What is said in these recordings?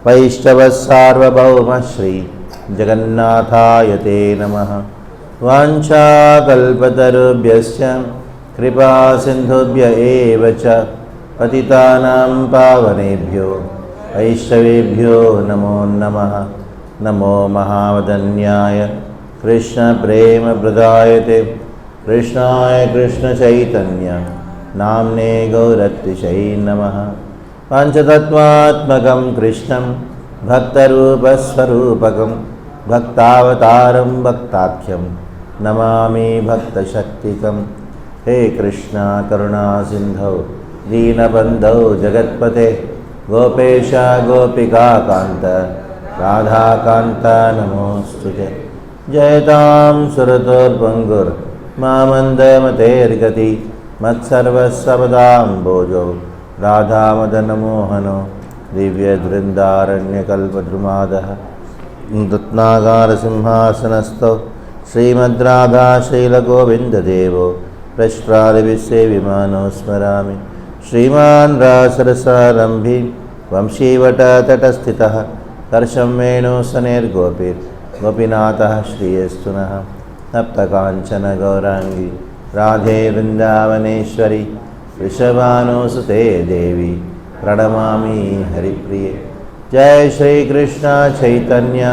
वैष्णवसार्वभौम श्री जगन्नाथाय ते नमः। वाञ्छाकल्पतरुभ्यश्च कृपा सिन्धुभ्य एव च पतितानां पावनेभ्यो वैष्णवेभ्यो नमो नमः। नमो महावदन्याय कृष्णप्रेमप्रदायते कृष्णाय कृष्णचैतन्य नाम्ने गौरतिशै नमः। पञ्चतत्त्वात्मकं कृष्णं भक्तरूपस्वरूपकं भक्तावतारं भक्ताख्यं नमामि भक्तशक्तिकं। हे कृष्णा करुणा सिन्धौ दीनबन्धौ जगत्पते गोपेश गोपिकान्त राधाकान्त नमोऽस्तुते। जयतां सुरतोर्भङ्गुर्मामन्दमतेर्गति मत्सर्वस्वपदाम्बोजो राधामदनमोहनो दिव्यधृन्दारण्यकल्पद्रुमादः रत्नागारसिंहासनस्थो श्रीमद्राधा श्रीलगोविन्ददेवो प्रष्ट्रादिविसेविमानो स्मरामि। श्रीमान् रासरसारम्भी वंशीवटतटस्थितः कर्षं वेणुसनेर्गोपीनाथः श्रीयस्तु नः। तप्तकाञ्चन गौराङ्गी राधे वृन्दावनेश्वरी वृषभानुसुते देवी प्रणमामि हरिप्रिये। जय श्री कृष्ण चैतन्य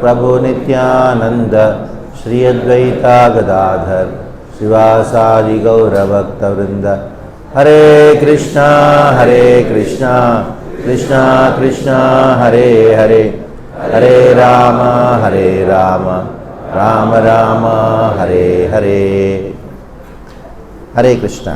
प्रभु नित्यानंद श्री अद्वैता गदाधर शिवासादि गौरभक्तवृंद। हरे कृष्णा कृष्णा कृष्णा हरे हरे हरे राम राम राम हरे हरे। हरे कृष्णा।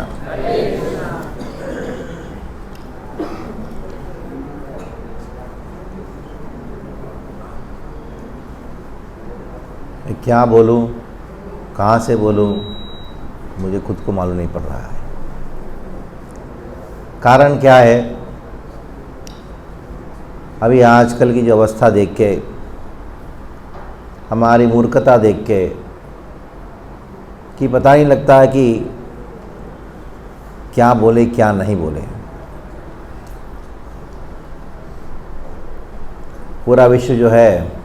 क्या बोलूं, कहाँ से बोलूं, मुझे खुद को मालूम नहीं पड़ रहा है। कारण क्या है, अभी आजकल की जो अवस्था देख के, हमारी मूर्खता देख के कि पता नहीं लगता है कि क्या बोले क्या नहीं बोले। पूरा विश्व जो है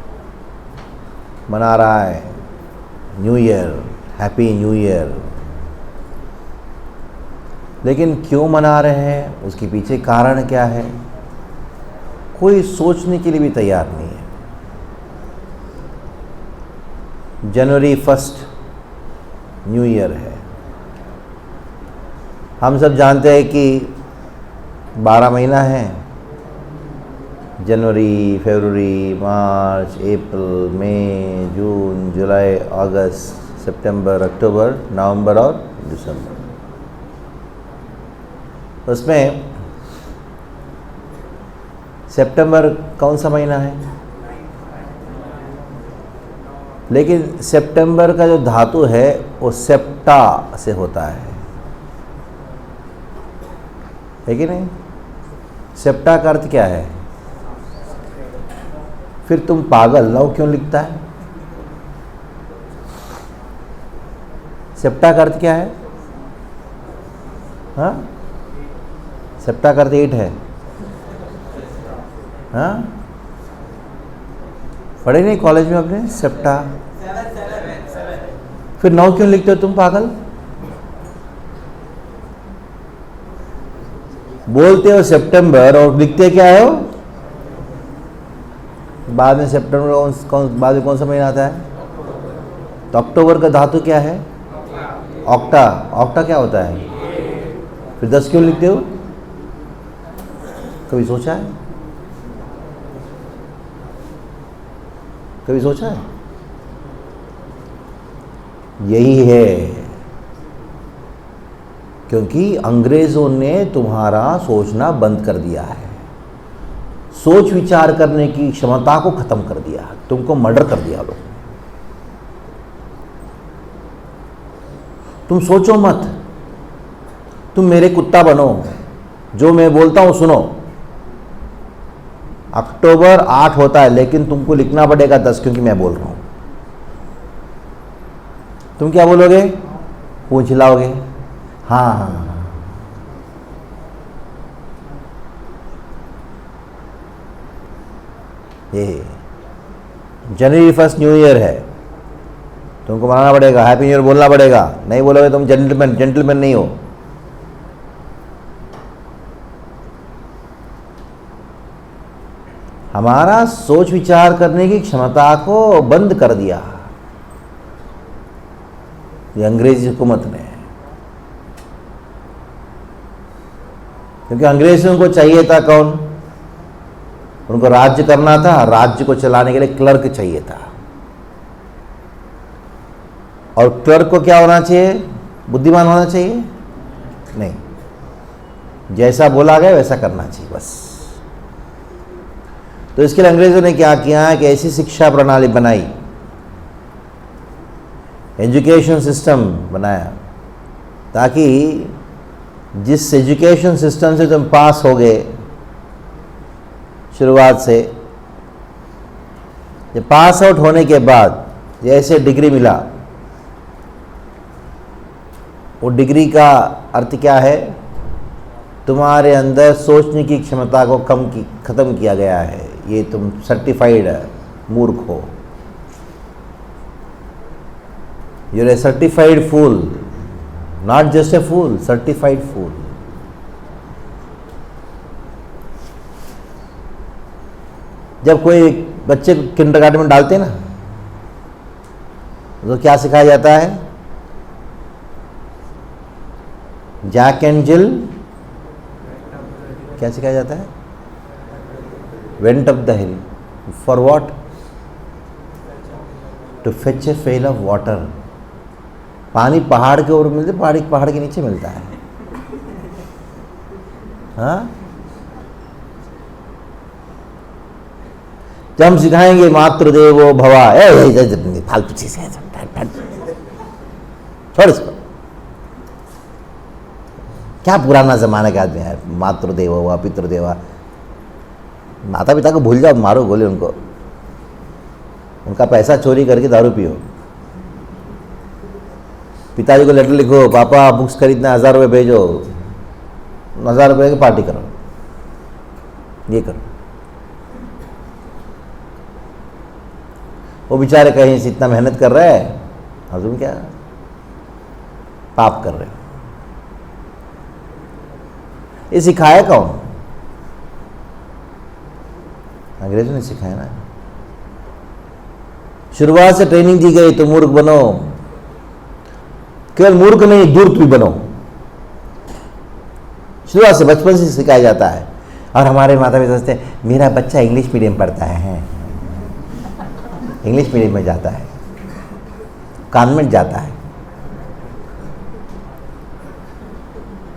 मना रहा है new year, happy new year, लेकिन क्यों मना रहे हैं, उसके पीछे कारण क्या है, कोई सोचने के लिए भी तैयार नहीं है। जनवरी 1 न्यू ईयर है। हम सब जानते हैं कि 12 महीना है, जनवरी, फरवरी, मार्च, अप्रैल, मई, जून, जुलाई, अगस्त, सितंबर, अक्टूबर, नवंबर और दिसंबर। उसमें सितंबर कौन सा महीना है, लेकिन सितंबर का जो धातु है वो सेप्टा से होता है कि नहीं? सेप्टा का अर्थ क्या है? फिर तुम पागल, लव क्यों लिखता है? सेप्टा का अर्थ क्या है? हाँ, सेप्टा का अर्थ 8 है। हाँ, पढ़े नहीं कॉलेज में अपने सेप्टा? फिर 9 क्यों लिखते हो तुम पागल? बोलते हो सितंबर और लिखते क्या हो? बाद में सितंबर बाद में कौन सा महीना आता है? तो अक्टूबर का धातु क्या है? ऑक्टा। ऑक्टा क्या होता है? फिर 10 क्यों लिखते हो? कभी सोचा है? कभी सोचा है? यही है, क्योंकि अंग्रेजों ने तुम्हारा सोचना बंद कर दिया है, सोच विचार करने की क्षमता को खत्म कर दिया, तुमको मर्डर कर दिया लोग। तुम सोचो मत, तुम मेरे कुत्ता बनो, जो मैं बोलता हूं सुनो। अक्टूबर 8 होता है, लेकिन तुमको लिखना पड़ेगा 10, क्योंकि मैं बोल रहा हूं। तुम क्या बोलोगे? पूंछ हिलाओगे, हाँ हाँ हाँ। ये जनवरी 1 न्यू ईयर है, तुमको मनाना पड़ेगा, हैप्पी न्यू ईयर बोलना पड़ेगा, नहीं बोलोगे तुम जेंटलमैन नहीं हो। हमारा सोच विचार करने की क्षमता को बंद कर दिया ये अंग्रेजी हुकूमत ने, क्योंकि अंग्रेजों को चाहिए था कौन, उनको राज्य करना था, राज्य को चलाने के लिए क्लर्क चाहिए था। और क्लर्क को क्या होना चाहिए, बुद्धिमान होना चाहिए नहीं, जैसा बोला गया वैसा करना चाहिए बस। तो इसके लिए अंग्रेजों ने क्या किया कि ऐसी शिक्षा प्रणाली बनाई, एजुकेशन सिस्टम बनाया, ताकि जिस एजुकेशन सिस्टम से तुम पास हो गए शुरुआत से, जब पास आउट होने के बाद जैसे डिग्री मिला, वो डिग्री का अर्थ क्या है, तुम्हारे अंदर सोचने की क्षमता को ख़त्म किया गया है, ये तुम सर्टिफाइड मूर्ख हो, you are a certified fool, not just a fool, certified fool. जब कोई बच्चे को किंडरगार्टन में डालते हैं ना, तो क्या सिखाया जाता है, जैक एंड जिल, क्या सिखाया जाता है, went up the hill for what, to fetch a pail of water. पानी पहाड़ के ऊपर मिलते, पहाड़ के नीचे मिलता है। हाँ, जब हम सिखाएंगे मातृदेवो भवा, फालतू चीज है, छोड़ इसको, क्या पुराना जमाने का आदमी है, मातृदेवो हुआ, पितृदेवा, माता पिता को भूल जाओ, मारो गोली उनको, उनका पैसा चोरी करके दारू पियो। पिताजी को लेटर लिखो, पापा बुक्स खरीदना 1000 रुपये भेजो, 1000 रुपये की पार्टी करो, ये करो। वो बेचारे कहीं से इतना मेहनत कर रहे हैं और तुम क्या पाप कर रहे हो। ये सिखाया कौन, अंग्रेजों ने सिखाया ना। शुरुआत से ट्रेनिंग दी गई तो मूर्ख बनो, केवल मूर्ख नहीं धूर्त भी बनो, शुरुआत से बचपन से सिखाया जाता है। और हमारे माता पिता सोचते हैं मेरा बच्चा इंग्लिश मीडियम पढ़ता है, इंग्लिश मीडियम में जाता है, कॉन्वेंट जाता है।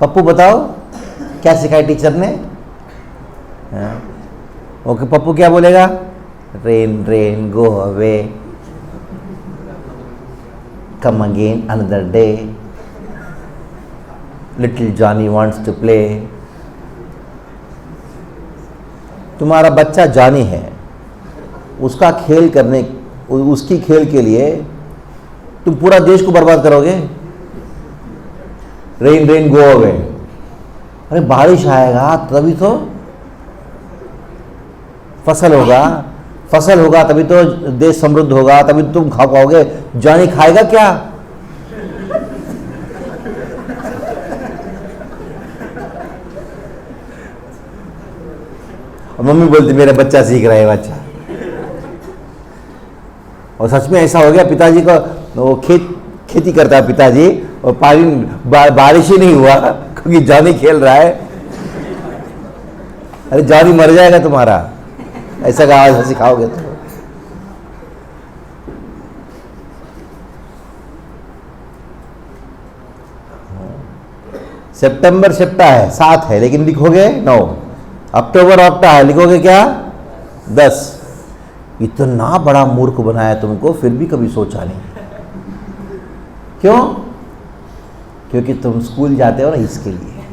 पप्पू बताओ क्या सिखाया टीचर ने, ओके पप्पू क्या बोलेगा, rain rain go away, come again another day, little Johnny wants to play। तुम्हारा बच्चा जॉनी है, उसका खेल करने, उसकी खेल के लिए तुम पूरा देश को बर्बाद करोगे। रेन रेन गो अवे, अरे बारिश आएगा तभी तो फसल होगा तभी तो देश समृद्ध होगा, तभी तो तुम खा पाओगे। जॉनी खाएगा क्या, और मम्मी बोलती मेरा बच्चा सीख रहा है बच्चा। और सच में ऐसा हो गया, पिताजी को वो खेती करता है पिताजी, और बारिश ही नहीं हुआ क्योंकि जॉनी खेल रहा है। अरे जॉनी मर जाएगा तुम्हारा, ऐसा आवाज सिखाओगे तो। सितंबर सेप्टा है 7 है, लेकिन लिखोगे 9। अक्टूबर ऑक्टा है, लिखोगे क्या 10। इतना बड़ा मूर्ख बनाया तुमको, फिर भी कभी सोचा नहीं। क्यों? क्योंकि तुम स्कूल जाते हो ना इसके लिए,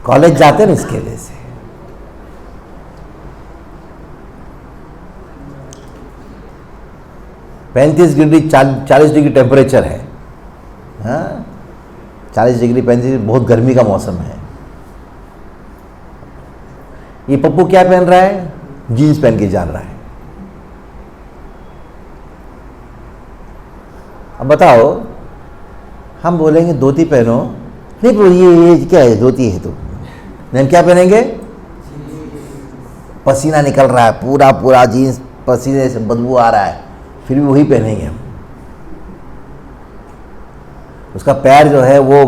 कॉलेज जाते हो ना इसके लिए से। पैंतीस डिग्री 40 डिग्री टेम्परेचर है, हाँ 40 डिग्री 35, बहुत गर्मी का मौसम है। ये पप्पू क्या पहन रहा है, जीन्स पहन के जान रहा है। अब बताओ, हम बोलेंगे धोती पहनो, नहीं बोल ये क्या है, धोती है तो हम क्या पहनेंगे? पसीना निकल रहा है, पूरा पूरा जीन्स पसीने से बदबू आ रहा है, फिर भी वही पहनेंगे हम। उसका पैर जो है वो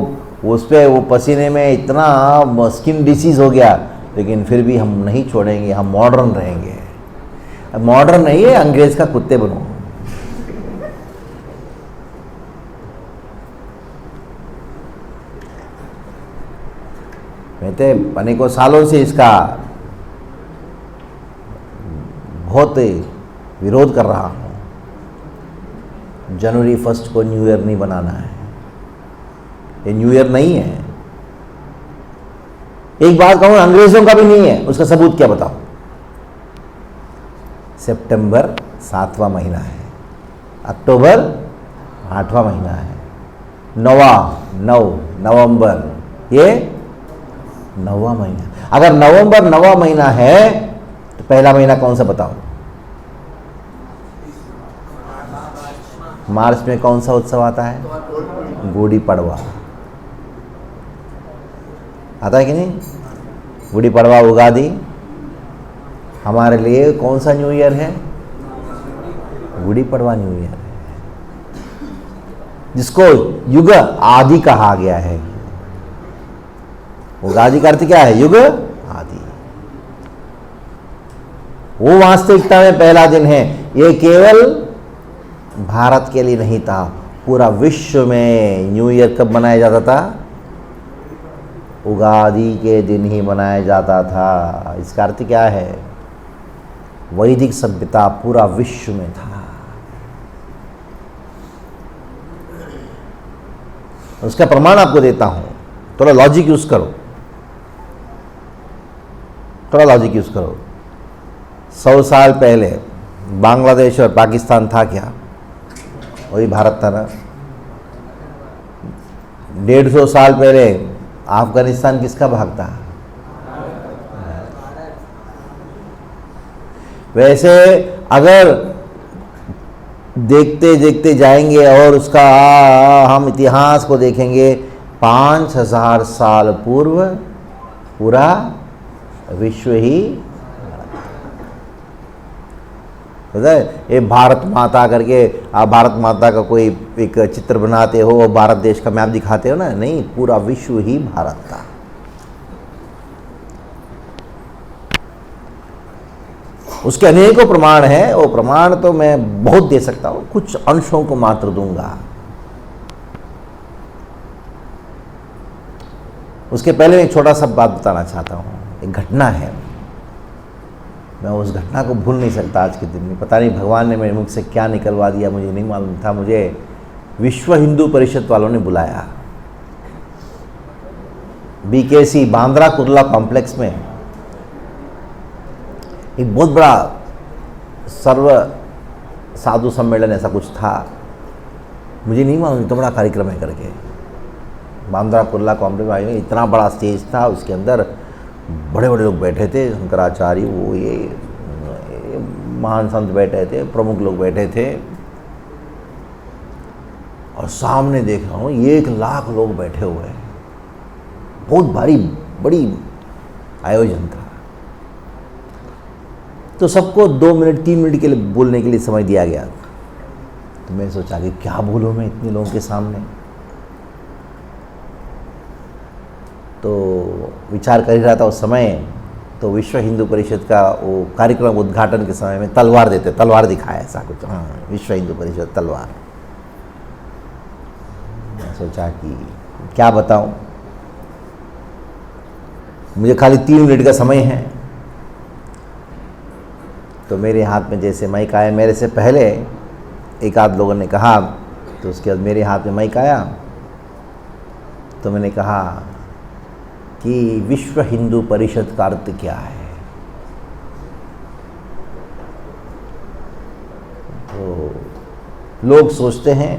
उस पर वो पसीने में इतना स्किन डिसीज हो गया, लेकिन फिर भी हम नहीं छोड़ेंगे, हम मॉडर्न रहेंगे। अब मॉडर्न नहीं है, अंग्रेज का कुत्ते बनो। मैं तो अनेकों सालों से इसका बहुत विरोध कर रहा हूँ। जनवरी 1 को न्यू ईयर नहीं बनाना है, ये न्यू ईयर नहीं है। एक बात कहूँ, अंग्रेजों का भी नहीं है। उसका सबूत क्या बताओ? सितंबर 7वां महीना है, अक्टूबर 8वां महीना है, नवंबर ये 9वां महीना। अगर नवंबर 9वां महीना है तो पहला महीना कौन सा बताओ? मार्च में कौन सा उत्सव आता है? गुड़ी पड़वा आता है कि नहीं? गुड़ी पड़वा, उगादी। हमारे लिए कौन सा न्यू ईयर है? गुड़ी पड़वा न्यू ईयर है, जिसको युग आदि कहा गया है। उगादी का अर्थ क्या है? युग आदि। वो वास्तविकता में पहला दिन है। ये केवल भारत के लिए नहीं था, पूरा विश्व में न्यू ईयर कब मनाया जाता था? उगादी के दिन ही मनाया जाता था। इसका अर्थ क्या है? वैदिक सभ्यता पूरा विश्व में था। उसका प्रमाण आपको देता हूं, थोड़ा लॉजिक यूज करो, थोड़ा लॉजिक यूज करो। 100 साल पहले बांग्लादेश और पाकिस्तान था क्या? वही भारत था ना। 150 साल पहले अफगानिस्तान किसका भाग था? वैसे अगर देखते देखते जाएंगे और उसका हम इतिहास को देखेंगे, 5000 साल पूर्व पूरा विश्व ही, पता है, ये भारत माता करके आप भारत माता का कोई एक चित्र बनाते हो और भारत देश का मैप दिखाते हो ना, नहीं, पूरा विश्व ही भारत था। उसके अनेकों प्रमाण हैं। वो प्रमाण तो मैं बहुत दे सकता हूं, कुछ अंशों को मात्र दूंगा। उसके पहले मैं एक छोटा सा बात बताना चाहता हूं। एक घटना है, मैं उस घटना को भूल नहीं सकता आज के दिन में। पता नहीं भगवान ने मेरे मुख से क्या निकलवा दिया, मुझे नहीं मालूम था। मुझे विश्व हिंदू परिषद वालों ने बुलाया, बीकेसी बांद्रा कुर्ला कॉम्प्लेक्स में एक बहुत बड़ा सर्व साधु सम्मेलन ऐसा कुछ था। मुझे नहीं मालूम इतना बड़ा कार्यक्रम है करके। बांद्रा कुर्ला कॉम्प्लेक्स में इतना बड़ा स्टेज था, उसके अंदर बड़े बड़े लोग बैठे थे, शंकराचार्य, वो ये महान संत बैठे थे, प्रमुख लोग बैठे थे। और सामने देख रहा हूँ 1 लाख लोग बैठे हुए हैं। बहुत भारी बड़ी आयोजन था। तो सबको 2 मिनट 3 मिनट के लिए बोलने के लिए समय दिया गया। तो मैं सोचा कि क्या बोलूँ मैं इतने लोगों के सामने। तो विचार कर ही रहा था उस समय। तो विश्व हिंदू परिषद का वो कार्यक्रम उद्घाटन के समय में तलवार देते, तलवार दिखाया ऐसा कुछ, हाँ, विश्व हिंदू परिषद तलवार। मैं सोचा कि क्या बताऊं, मुझे खाली 3 मिनट का समय है। तो मेरे हाथ में जैसे माइक आया, मेरे से पहले एक आध लोगों ने कहा, तो उसके बाद मेरे हाथ में माइक आया। तो मैंने कहा कि विश्व हिंदू परिषद का अर्थ क्या है। तो लोग सोचते हैं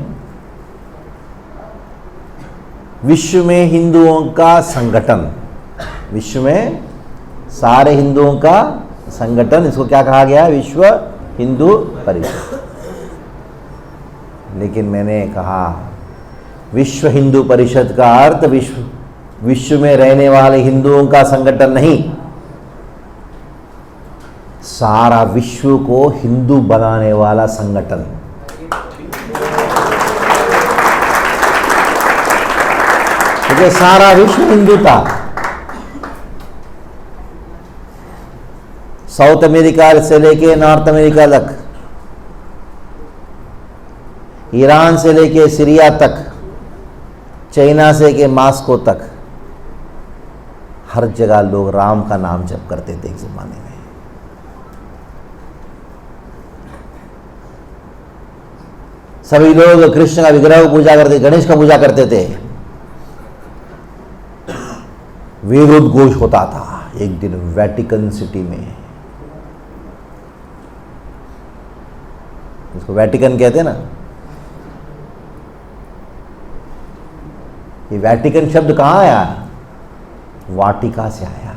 विश्व में हिंदुओं का संगठन, विश्व में सारे हिंदुओं का संगठन, इसको क्या कहा गया? विश्व हिंदू परिषद। लेकिन मैंने कहा विश्व हिंदू परिषद का अर्थ विश्व में रहने वाले हिंदुओं का संगठन नहीं, सारा विश्व को हिंदू बनाने वाला संगठन। क्योंकि सारा विश्व हिंदू था। साउथ अमेरिका से लेके नॉर्थ अमेरिका तक, ईरान से लेके सीरिया तक, चाइना से लेके मॉस्को तक, हर जगह लोग राम का नाम जप करते थे एक जमाने में। सभी लोग कृष्ण का विग्रह को पूजा करते, गणेश का पूजा करते थे। वेदोद्घोष होता था एक दिन वेटिकन सिटी में, उसको वेटिकन कहते हैं ना। ये वेटिकन शब्द कहाँ आया? वाटिका से आया।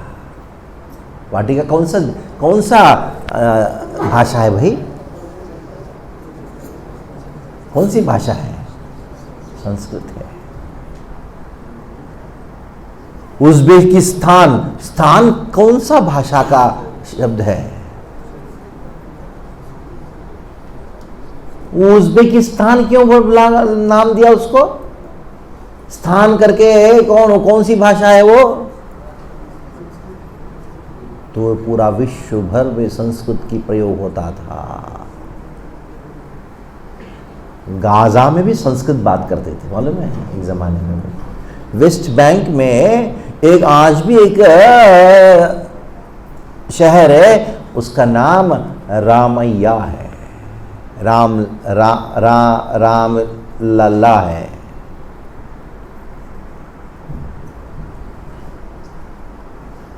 वाटिका कौन सा भाषा है भाई? कौन सी भाषा है? संस्कृत है। उज्बेकिस्तान, स्थान कौन सा भाषा का शब्द है? उज्बेकिस्तान क्यों नाम दिया उसको? स्थान करके कौन सी भाषा है वो? तो पूरा विश्व भर में संस्कृत की प्रयोग होता था। गाजा में भी संस्कृत बात करते थे, मालूम है? एक जमाने में वेस्ट बैंक में आज भी एक शहर है, उसका नाम रामैया है, राम लल्ला है।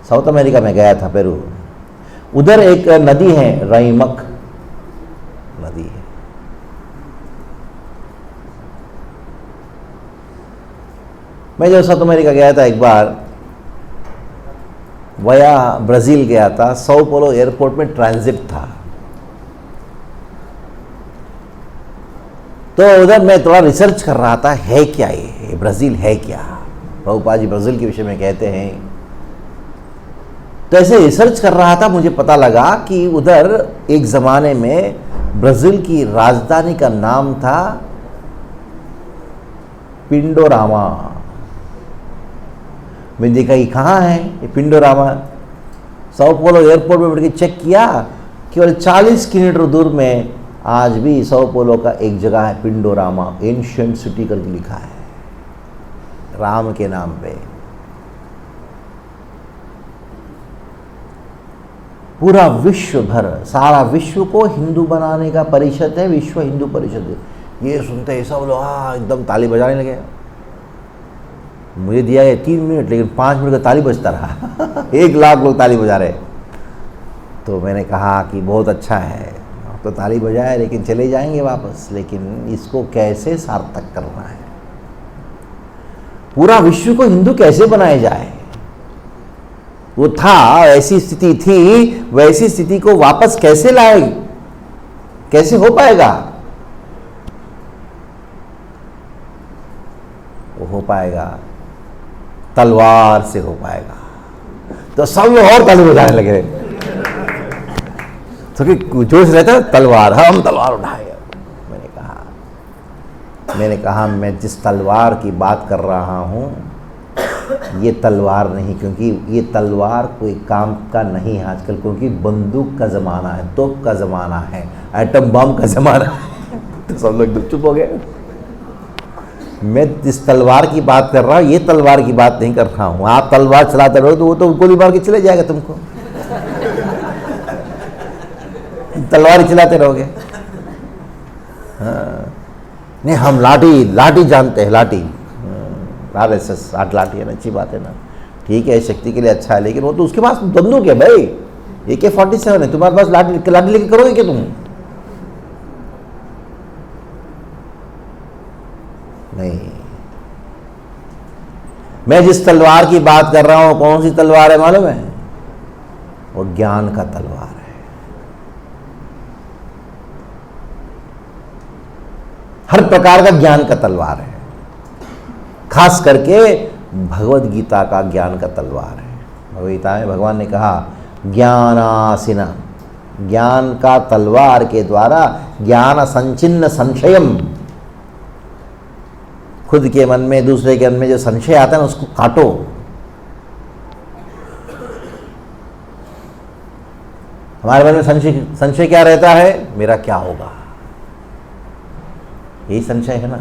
साउथ अमेरिका में गया था, पेरू। उधर एक नदी है, रईमक नदी है। मैं जब साउथ अमेरिका गया था एक बार, वया ब्राज़ील गया था, साओ पोलो एयरपोर्ट में ट्रांजिट था। तो उधर मैं थोड़ा रिसर्च कर रहा था, है क्या ये ब्राज़ील है क्या? प्रभुपाद जी ब्राज़ील के विषय में कहते हैं। तो ऐसे रिसर्च कर रहा था, मुझे पता लगा कि उधर एक ज़माने में ब्राज़ील की राजधानी का नाम था पिंडोरामा। मैं देखा ये कहाँ है ये पिंडोरामा? साओ पोलो एयरपोर्ट में बैठ के चेक किया, केवल 40 किलोमीटर दूर में आज भी साओ पोलो का एक जगह है पिंडोरामा, एंशिएंट सिटी करके लिखा है, राम के नाम पे। पूरा विश्व भर, सारा विश्व को हिंदू बनाने का परिषद है, विश्व हिंदू परिषद। ये सुनते ही सब लोग एकदम ताली बजाने लगे। मुझे दिया है 3 मिनट, लेकिन 5 मिनट का ताली बजता रहा। 1 लाख लोग ताली बजा रहे। तो मैंने कहा कि बहुत अच्छा है, तो ताली बजाए, लेकिन चले जाएंगे वापस, लेकिन इसको कैसे सार्थक करना है? पूरा विश्व को हिंदू कैसे बनाया जाए? वो था, ऐसी स्थिति थी, वैसी स्थिति को वापस कैसे लाए? कैसे हो पाएगा? वो हो पाएगा, तलवार से हो पाएगा। तो सब लोग और ताली बजाने लगे, तो कि जोश रहता तलवार, हम तलवार उठाए। मैंने कहा मैं जिस तलवार की बात कर रहा हूँ ये तलवार नहीं, क्योंकि ये तलवार कोई काम का नहीं है आजकल, क्योंकि बंदूक का ज़माना है, तोप का ज़माना है, एटम बम का ज़माना है। तो सब लोग चुप हो गए। मैं जिस तलवार की बात कर रहा हूँ ये तलवार की बात नहीं कर रहा हूँ। आप तलवार चलाते रहो तो वो तो गोली मार के चले जाएगा तुमको। तलवार ही चलाते रहोगे। हाँ। नहीं, हम लाठी जानते हैं, लाठी RSS लाठी है ना, अच्छी बात है ना, ठीक है, शक्ति के लिए अच्छा है, लेकिन वो तो उसके पास बंदूक है भाई, AK-47 है, तुम्हारे पास लाठी लेके करोगे क्या तुम? नहीं। मैं जिस तलवार की बात कर रहा हूं कौन सी तलवार है मालूम है? वो ज्ञान का तलवार। हर प्रकार का ज्ञान का तलवार है, खास करके भगवद गीता का ज्ञान का तलवार है। भगवद गीता में भगवान ने कहा ज्ञानासिना, ज्ञान का तलवार के द्वारा ज्ञान संचिन्न संशयम, खुद के मन में दूसरे के मन में जो संशय आता है ना उसको काटो। हमारे मन में संशय क्या रहता है? मेरा क्या होगा, यही संशय है ना।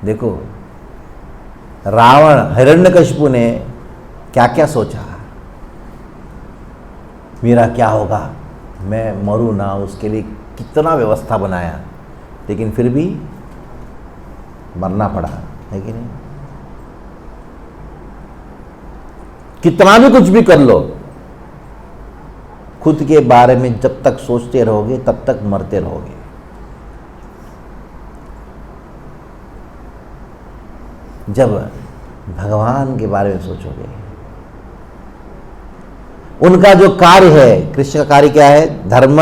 देखो रावण हिरण्यकशिपु ने क्या क्या सोचा, मेरा क्या होगा, मैं मरूं ना, उसके लिए कितना व्यवस्था बनाया, लेकिन फिर भी मरना पड़ा, है कि नहीं? कितना भी कुछ भी कर लो, खुद के बारे में जब तक सोचते रहोगे तब तक मरते रहोगे। जब भगवान के बारे में सोचोगे, उनका जो कार्य है, कृष्ण का कार्य क्या है? धर्म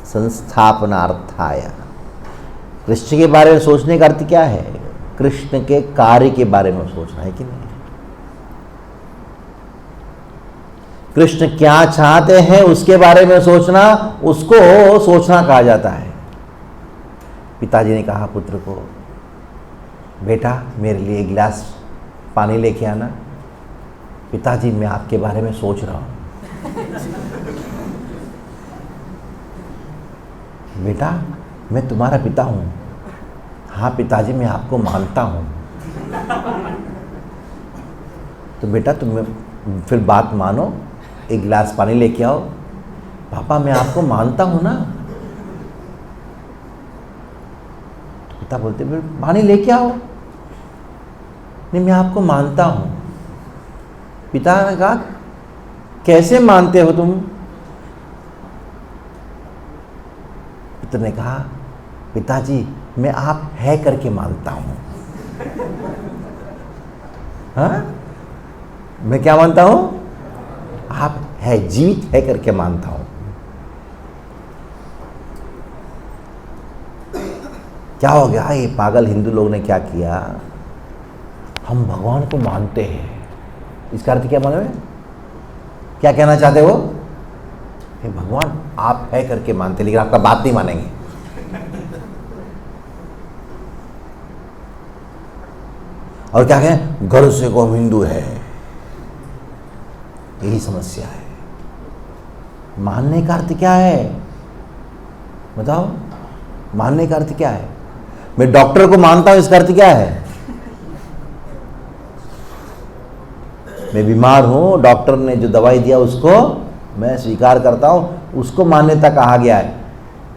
संस्थापनार्थाय। कृष्ण के बारे में सोचने का अर्थ क्या है? कृष्ण के कार्य के बारे में सोचना, है कि नहीं? कृष्ण क्या चाहते हैं उसके बारे में सोचना, उसको सोचना कहा जाता है। पिताजी ने कहा पुत्र को, बेटा मेरे लिए एक गिलास पानी लेके आना। पिताजी मैं आपके बारे में सोच रहा हूं। बेटा मैं तुम्हारा पिता हूं। हाँ पिताजी मैं आपको मानता हूं। तो बेटा तुम फिर बात मानो, एक गिलास पानी लेके आओ। पापा मैं आपको मानता हूं ना। तो पिता बोलते फिर पानी लेके आओ। नहीं मैं आपको मानता हूं। पिता ने कहा कैसे मानते हो तुम? पिता ने कहा पिताजी मैं आप है करके मानता हूं। हाँ? मैं क्या मानता हूं? आप है, जीवित है करके मानता हूं। क्या हो गया? ये पागल हिंदू लोग ने क्या किया, हम भगवान को मानते हैं, इसका अर्थ क्या मालूम है? क्या कहना चाहते हो? हे भगवान आप है करके मानते, लेकिन आपका बात नहीं मानेंगे। और क्या कहें? घर से को हिंदू है। यही समस्या है। मानने का अर्थ क्या है? बताओ, मानने का अर्थ क्या है? मैं डॉक्टर को मानता हूं, इसका अर्थ क्या है? मैं बीमार हूं, डॉक्टर ने जो दवाई दिया उसको मैं स्वीकार करता हूं, उसको मान्यता कहा गया है।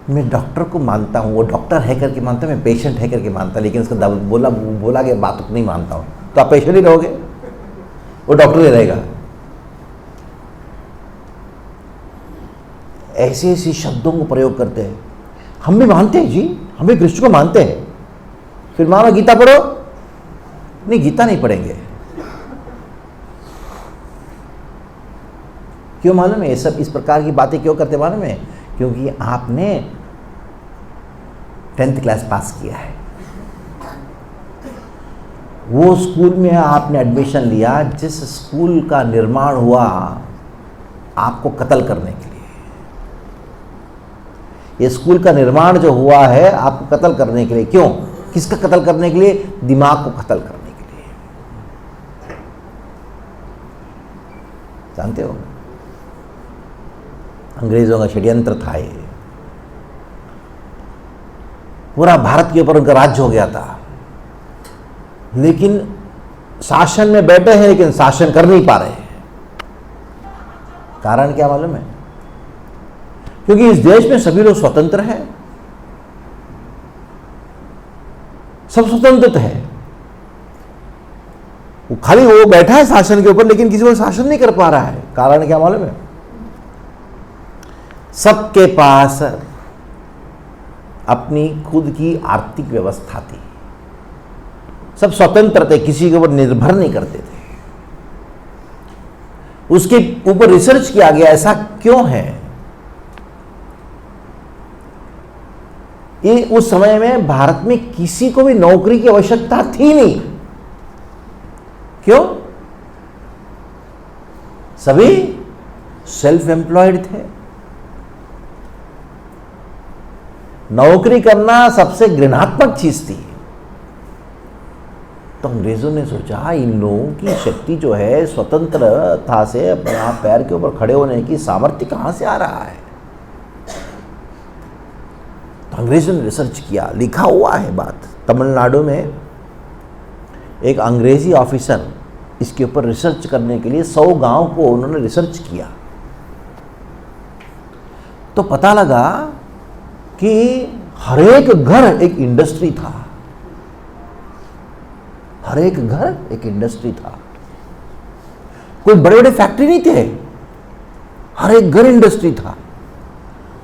मैं डॉक्टर को मानता हूं, वो डॉक्टर है करके मानता हूं, मैं पेशेंट है करके मानता, लेकिन उसका बोला गया बात को नहीं मानता हूं। तो आप पेशेंट ही रहोगे, वो डॉक्टर ही रहेगा। ऐसे ऐसे शब्दों को प्रयोग करते हैं। हम भी मानते हैं जी, हम भी कृष्ण को मानते हैं। फिर मानो गीता पढ़ो। नहीं गीता नहीं पढ़ेंगे। क्यों मालूम है? ये सब इस प्रकार की बातें क्यों करते मालूम है? क्योंकि आपने 10th क्लास पास किया है, वो स्कूल में आपने एडमिशन लिया जिस स्कूल का निर्माण हुआ आपको कत्ल करने के लिए। ये स्कूल का निर्माण जो हुआ है आपको कत्ल करने के लिए। क्यों? किसका कत्ल करने के लिए? दिमाग को कत्ल करने के लिए। जानते हो, अंग्रेजों का षड्यंत्र था ये। पूरा भारत के ऊपर उनका राज्य हो गया था, लेकिन शासन में बैठे हैं लेकिन शासन कर नहीं पा रहे हैं। कारण क्या मालूम है? क्योंकि इस देश में सभी लोग स्वतंत्र हैं, सब स्वतंत्र है। वो खाली वो बैठा है शासन के ऊपर, लेकिन किसी को शासन नहीं कर पा रहा है। कारण क्या मालूम है? सबके पास अपनी खुद की आर्थिक व्यवस्था थी, सब स्वतंत्र थे, किसी के ऊपर निर्भर नहीं करते थे। उसके ऊपर रिसर्च किया गया ऐसा क्यों है। ये उस समय में भारत में किसी को भी नौकरी की आवश्यकता थी नहीं। क्यों? सभी सेल्फ एम्प्लॉयड थे। नौकरी करना सबसे घृणात्मक चीज थी। तो अंग्रेजों ने सोचा इन लोगों की शक्ति जो है, स्वतंत्रता से अपने आप पैर के ऊपर खड़े होने की सामर्थ्य कहां से आ रहा है। तो अंग्रेजों ने रिसर्च किया, लिखा हुआ है बात। तमिलनाडु में एक अंग्रेजी ऑफिसर इसके ऊपर रिसर्च करने के लिए 100 गांव को उन्होंने रिसर्च किया। तो पता लगा कि हर एक घर एक इंडस्ट्री था। हर एक घर एक इंडस्ट्री था। कोई बड़े बड़े फैक्ट्री नहीं थे, हर एक घर इंडस्ट्री था।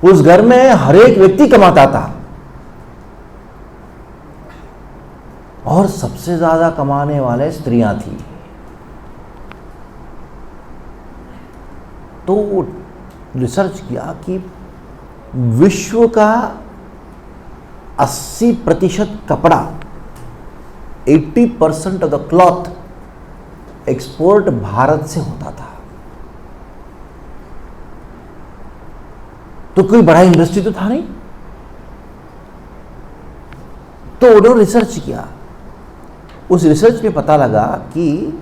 उस घर में हर एक व्यक्ति कमाता था और सबसे ज्यादा कमाने वाले स्त्रियां थी। तो रिसर्च किया कि विश्व का 80% कपड़ा, 80% of the cloth export Bharat से होता था। तो कोई बड़ा इंडस्ट्री तो था नहीं। तो उन्होंने रिसर्च किया। उस रिसर्च में पता लगा कि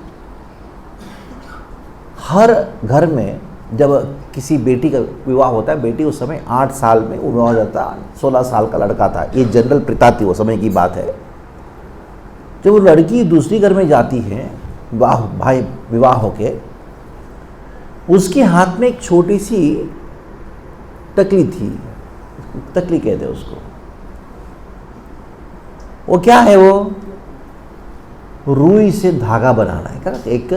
हर घर में जब किसी बेटी का विवाह होता है, बेटी उस समय 8 साल में विवाह हो जाता, 16 साल का लड़का था, ये जनरल प्रथा थी, वो समय की बात है। जब वो लड़की दूसरी घर में जाती है विवाह होके, उसके हाथ में एक छोटी सी टकली थी, टकली कहते हैं उसको। वो क्या है? वो रुई से धागा बनाना है। क्या एक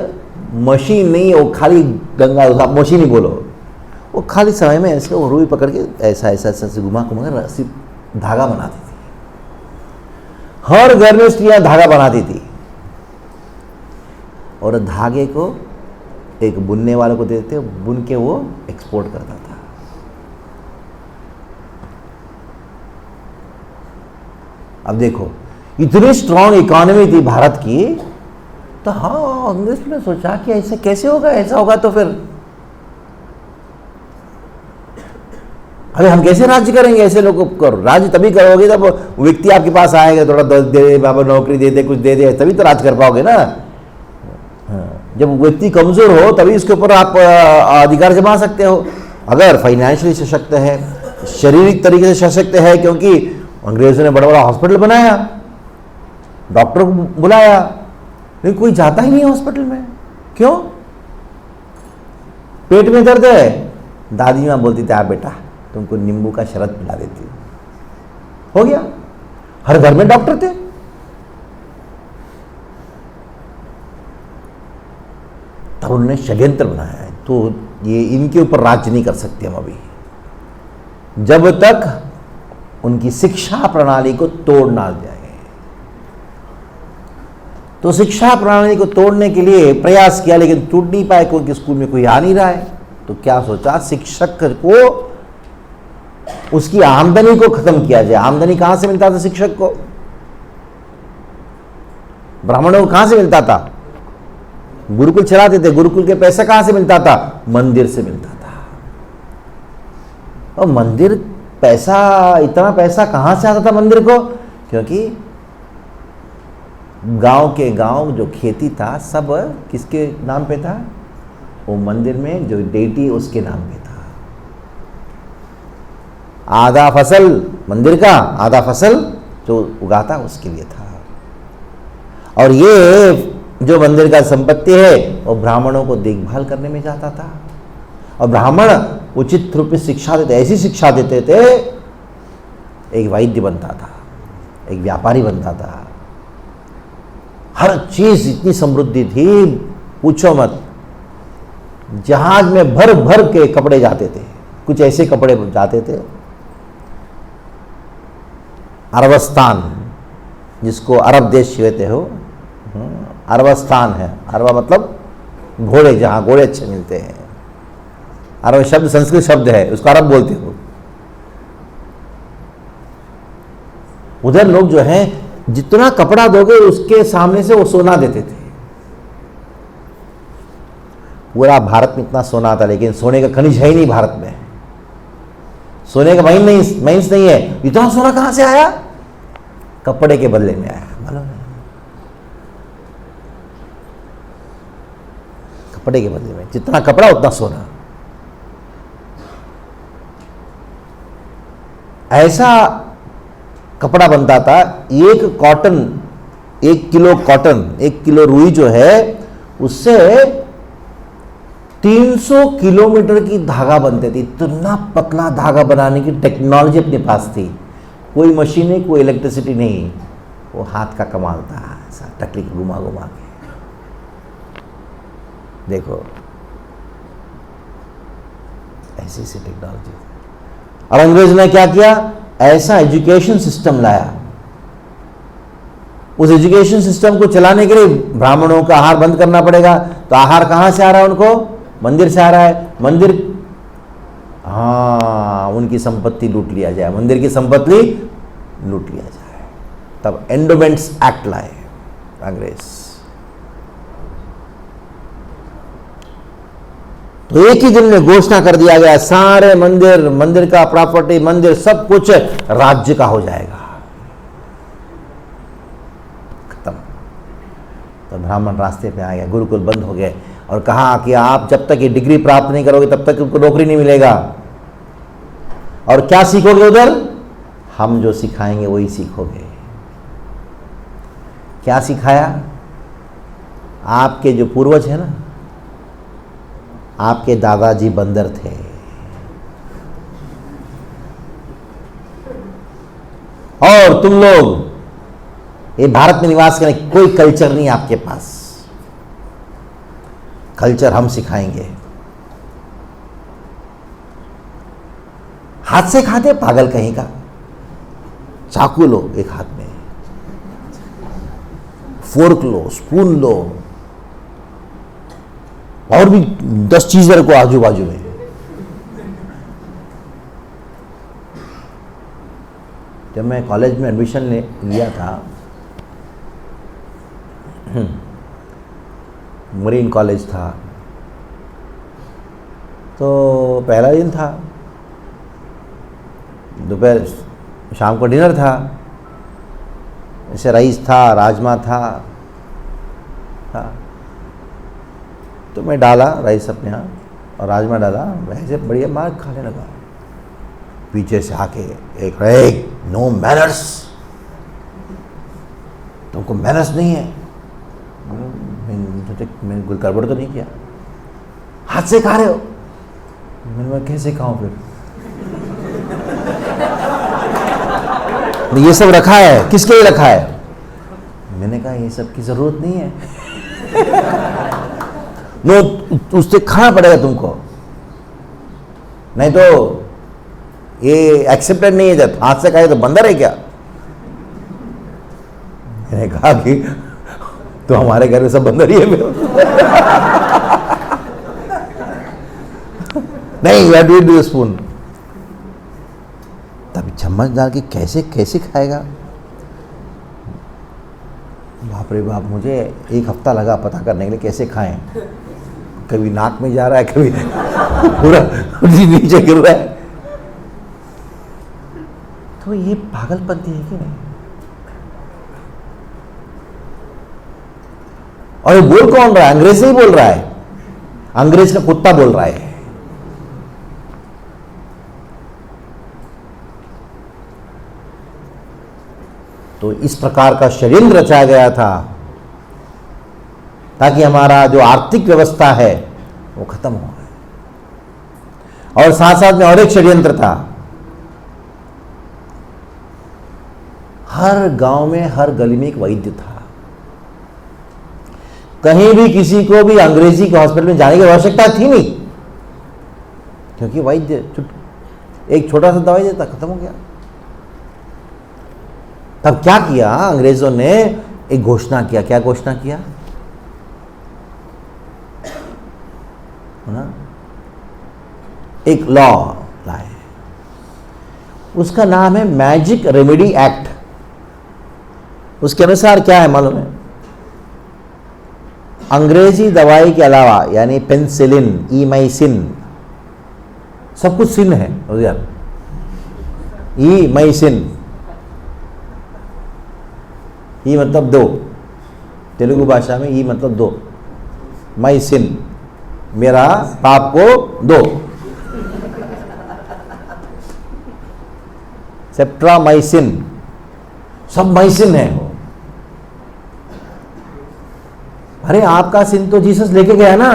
मशीन नहीं है वो, खाली गंगा मशीन ही बोलो। वो खाली समय में ऐसे वो रुई पकड़ के ऐसा ऐसा ऐसा घुमा घुमा कर रस्सी धागा बनाती थी। हर घर में स्त्रियां धागा बनाती थी और धागे को एक बुनने वाले को देते, बुन के वो एक्सपोर्ट करता था। अब देखो, इतनी स्ट्रांग इकोनॉमी थी भारत की। तो हाँ, अंग्रेज ने सोचा कि ऐसे कैसे होगा, ऐसा होगा तो फिर अरे हम कैसे राज्य करेंगे ऐसे लोगों को। राज्य तभी करोगे जब व्यक्ति आपके पास आएगा, थोड़ा दे दे, बाबा नौकरी दे दे, कुछ दे दे, तभी तो राज कर पाओगे ना। जब व्यक्ति कमजोर हो तभी इसके ऊपर आप अधिकार जमा सकते हो। अगर फाइनेंशियली सशक्त है, शारीरिक तरीके से सशक्त है, क्योंकि अंग्रेजों ने बड़ा बड़ा हॉस्पिटल बनाया, डॉक्टर को बुलाया, लेकिन कोई जाता ही नहीं हॉस्पिटल में। क्यों? पेट में दर्द है, दादी माँ बोलती थी, आप बेटा तुमको नींबू का शरबत पिला देती हूँ, हो गया। हर घर में डॉक्टर थे। तब उन्होंने षड्यंत्र बनाया है। तो ये इनके ऊपर राज्य नहीं कर सकते हम अभी, जब तक उनकी शिक्षा प्रणाली को तोड़ ना जाए। तो शिक्षा प्रणाली को तोड़ने के लिए प्रयास किया, लेकिन टूट नहीं पाए क्योंकि स्कूल में कोई आ नहीं रहा है। तो क्या सोचा, शिक्षक को उसकी आमदनी को खत्म किया जाए। आमदनी कहां से मिलता था शिक्षक को? ब्राह्मणों को कहां से मिलता था? गुरुकुल चलाते थे, गुरुकुल के पैसा कहां से मिलता था? मंदिर से मिलता था। और मंदिर पैसा, इतना पैसा कहां से आता था मंदिर को? क्योंकि गांव के गांव जो खेती था सब किसके नाम पे था? वो मंदिर में जो डेटी उसके नाम पे था। आधा फसल मंदिर का, आधा फसल जो उगाता उसके लिए था। और ये जो मंदिर का संपत्ति है वो ब्राह्मणों को देखभाल करने में जाता था। और ब्राह्मण उचित रूप से शिक्षा देते, ऐसी शिक्षा देते थे, एक वैद्य बनता था, एक व्यापारी बनता था। हर चीज इतनी समृद्धि थी, पूछो मत। जहाज में भर भर के कपड़े जाते थे, कुछ ऐसे कपड़े जाते थे। अरबस्तान, जिसको अरब देश कहते हो, अरबस्तान है। अरबा मतलब घोड़े, जहां घोड़े अच्छे मिलते हैं। अरब शब्द संस्कृत शब्द है, उसको अरब बोलते हो। उधर लोग जो हैं जितना कपड़ा दोगे उसके सामने से वो सोना देते थे। पूरा भारत में इतना सोना था, लेकिन सोने का खनिज है ही नहीं भारत में, सोने का माइंस नहीं है। इतना सोना कहां से आया? कपड़े के बदले में आया, मालूम है? कपड़े के बदले में, जितना कपड़ा उतना सोना। ऐसा कपड़ा बनता था, एक किलो कॉटन, 1 किलो रुई जो है उससे 300 किलोमीटर की धागा बनते थे। इतना पतला धागा बनाने की टेक्नोलॉजी अपने पास थी। कोई मशीन नहीं, कोई इलेक्ट्रिसिटी नहीं, वो हाथ का कमाल था। ऐसा टकली घुमा घुमा के देखो, ऐसी सी टेक्नोलॉजी। और अंग्रेज ने क्या किया? ऐसा एजुकेशन सिस्टम लाया। उस एजुकेशन सिस्टम को चलाने के लिए ब्राह्मणों का आहार बंद करना पड़ेगा। तो आहार कहां से आ रहा है उनको? मंदिर से आ रहा है। मंदिर, हाँ, उनकी संपत्ति लूट लिया जाए, मंदिर की संपत्ति लूट लिया जाए। तब एंडोमेंट्स एक्ट लाए अंग्रेज। तो एक ही दिन में घोषणा कर दिया गया, सारे मंदिर का प्रॉपर्टी, मंदिर सब कुछ राज्य का हो जाएगा। खत्म। तो ब्राह्मण रास्ते पे आ गए, गुरुकुल बंद हो गए और कहा कि आप जब तक ये डिग्री प्राप्त नहीं करोगे तब तक उनको नौकरी नहीं मिलेगा। और क्या सीखोगे उधर? हम जो सिखाएंगे वही सीखोगे। क्या सिखाया? आपके जो पूर्वज है ना, आपके दादाजी बंदर थे, और तुम लोग ये भारत में निवास करने, कोई कल्चर नहीं आपके पास। कल्चर हम सिखाएंगे। हाथ से खाते पागल कहीं का। चाकू लो एक हाथ में, फोर्क लो, स्पून लो, और भी 10 चीजें रखो आजू बाजू में। जब मैं कॉलेज में एडमिशन लिया था, मरीन कॉलेज था, तो पहला दिन था, दोपहर शाम को डिनर था। ऐसे राइस था, राजमा था। तो मैं डाला राइस अपने यहाँ और राजमा डाला, वैसे बढ़िया मार खाने लगा। पीछे से आके एक नो मैनर्स, तुमको मैनर्स नहीं है। मैंने कोई गड़बड़ तो नहीं किया, हाथ से खा रहे हो। मैं कैसे खाऊं फिर? ये सब रखा है, किसके लिए रखा है? मैंने कहा ये सब की जरूरत नहीं है। नो, उससे खाना पड़ेगा तुमको, नहीं तो ये एक्सेप्टेड नहीं है। जब हाथ से खाए तो बंदर है क्या? मैंने कहा कि तो हमारे घर में सब बंदर ही है। नहीं, you have to do spoon. तब चम्मच डाल के कैसे कैसे खाएगा? बाप रे बाप, मुझे 1 हफ्ता लगा पता करने के लिए कैसे खाएं। कभी नाक में जा रहा है, कभी पूरा नीचे गिर रहा है। तो ये पागलपंती है कि नहीं? और ये बोल कौन रहा है? अंग्रेज नहीं बोल रहा है, अंग्रेज का कुत्ता बोल रहा है। तो इस प्रकार का षड्यंत्र रचा गया था ताकि हमारा जो आर्थिक व्यवस्था है वो खत्म हो गए। और साथ साथ में और एक षड्यंत्र था, हर गांव में, हर गली में एक वैद्य था। कहीं भी किसी को भी अंग्रेजी के हॉस्पिटल में जाने की आवश्यकता थी नहीं, क्योंकि वैद्य एक छोटा सा दवाई देता, खत्म हो गया। तब क्या किया अंग्रेजों ने? एक घोषणा किया। क्या घोषणा किया? ना, एक लॉ लाए, उसका नाम है मैजिक रेमेडी एक्ट। उसके अनुसार क्या है मालूम है, अंग्रेजी दवाई के अलावा यानी पेंसिलिन, ईमाइसिन, सब कुछ सिन है यार, ईमाइसिन, ई मतलब दो, तेलुगु भाषा में ई मतलब दो, माइसिन मेरा पाप को दो, सेप्ट्रामाइसिन, सब माइसिन है वो। अरे आपका सिन तो जीसस लेके गया ना,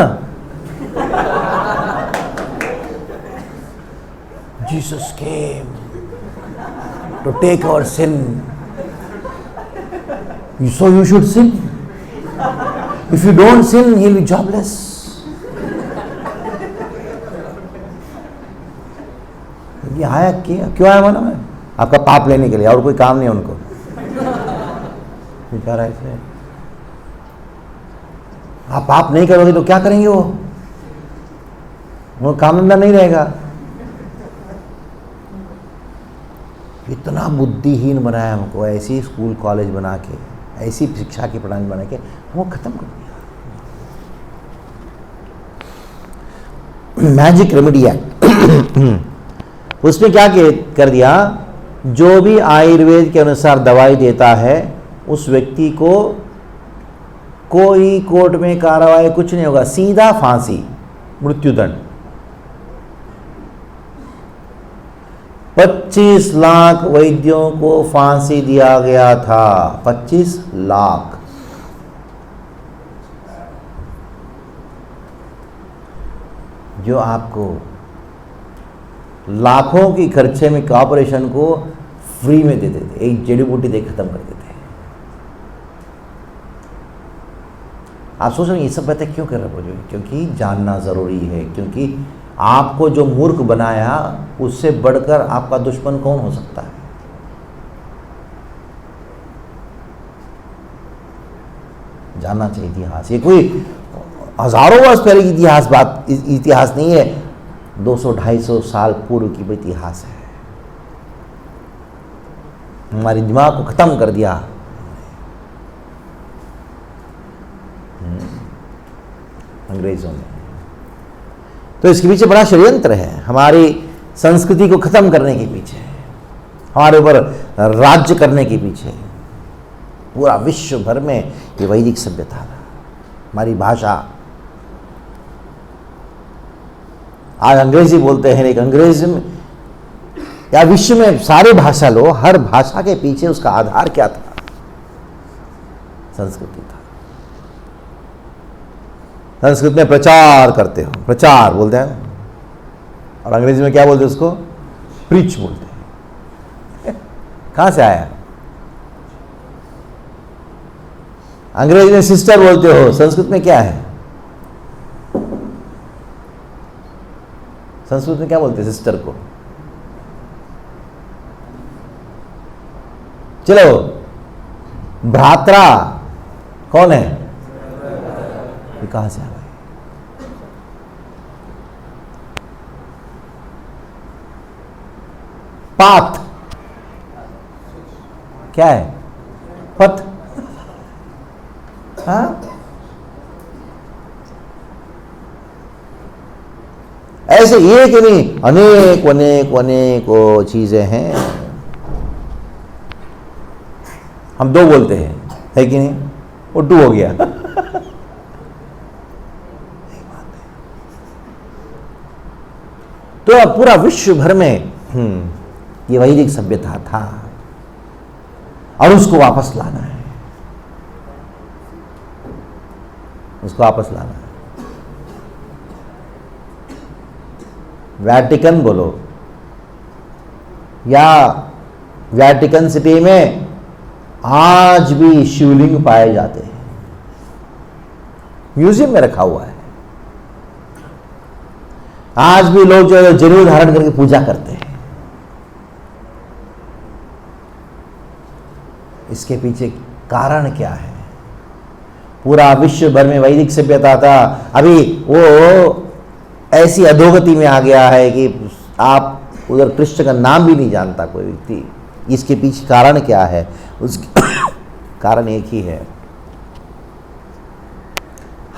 Jesus came to take our sin, so you should sin. If you don't sin, he'll be jobless. ये आया क्यों आया मानो है? आपका पाप लेने के लिए, और कोई काम नहीं उनको। बेचारा ऐसे, आप पाप नहीं करोगे तो क्या करेंगे वो काम धंधा नहीं रहेगा। इतना बुद्धिहीन बनाया हमको, ऐसी स्कूल कॉलेज बना के, ऐसी शिक्षा की प्रणाली बना के वो खत्म कर दिया। मैजिक रेमेडी एक्ट, उसमें क्या कर दिया, जो भी आयुर्वेद के अनुसार दवाई देता है उस व्यक्ति को कोई कोर्ट में कार्रवाई कुछ नहीं होगा, सीधा फांसी, मृत्युदंड। 25 लाख वैद्यों को फांसी दिया गया था, 25 लाख। जो आपको लाखों की खर्चे में ऑपरेशन को फ्री में देते थे, एक जड़ी बूटी दे खत्म कर देते। आप सोच रहे हैं ये सब बातें क्यों कर रहे हो? क्योंकि जानना जरूरी है, क्योंकि आपको जो मूर्ख बनाया उससे बढ़कर आपका दुश्मन कौन हो सकता है? जानना चाहिए इतिहास। ये कोई हजारों वर्ष पहले की इतिहास नहीं है, 200-250 साल पूर्व की इतिहास है। हमारे दिमाग को खत्म कर दिया अंग्रेजों ने। तो इसके पीछे बड़ा षड्यंत्र है, हमारी संस्कृति को खत्म करने के पीछे, हमारे ऊपर राज्य करने के पीछे। पूरा विश्व भर में ये वैदिक सभ्यता था, हमारी भाषा। आज अंग्रेजी बोलते हैं, लेकिन अंग्रेजी में या विश्व में सारे भाषा लो, हर भाषा के पीछे उसका आधार क्या था? संस्कृति था। संस्कृत में प्रचार करते हो, प्रचार बोलते हैं, और अंग्रेजी में क्या बोलते हैं उसको? प्रीच बोलते हैं। कहां से आया? अंग्रेजी में सिस्टर बोलते हो, संस्कृत में क्या है? संस्कृत में क्या बोलते हैं सिस्टर को? चलो, भ्रात्रा कौन है? ये कहां से आ गए? पाथ क्या है? पथ। हाँ, ऐसे एक ही नहीं, अनेक अनेक अनेक चीजें हैं। हम दो बोलते हैं, है कि नहीं? वो टू हो गया। तो अब पूरा विश्व भर में ये वैदिक सभ्यता था, और उसको वापस लाना है, उसको वापस लाना है। वैटिकन बोलो, या वैटिकन सिटी में आज भी शिवलिंग पाए जाते हैं, म्यूजियम में रखा हुआ है। आज भी लोग जो है जनेऊ धारण करके पूजा करते हैं। इसके पीछे कारण क्या है? पूरा विश्व भर में वैदिक सभ्यता था, अभी वो ऐसी अधोगति में आ गया है कि आप उधर कृष्ण का नाम भी नहीं जानता कोई व्यक्ति। इसके पीछे कारण क्या है? उसके कारण एक ही है,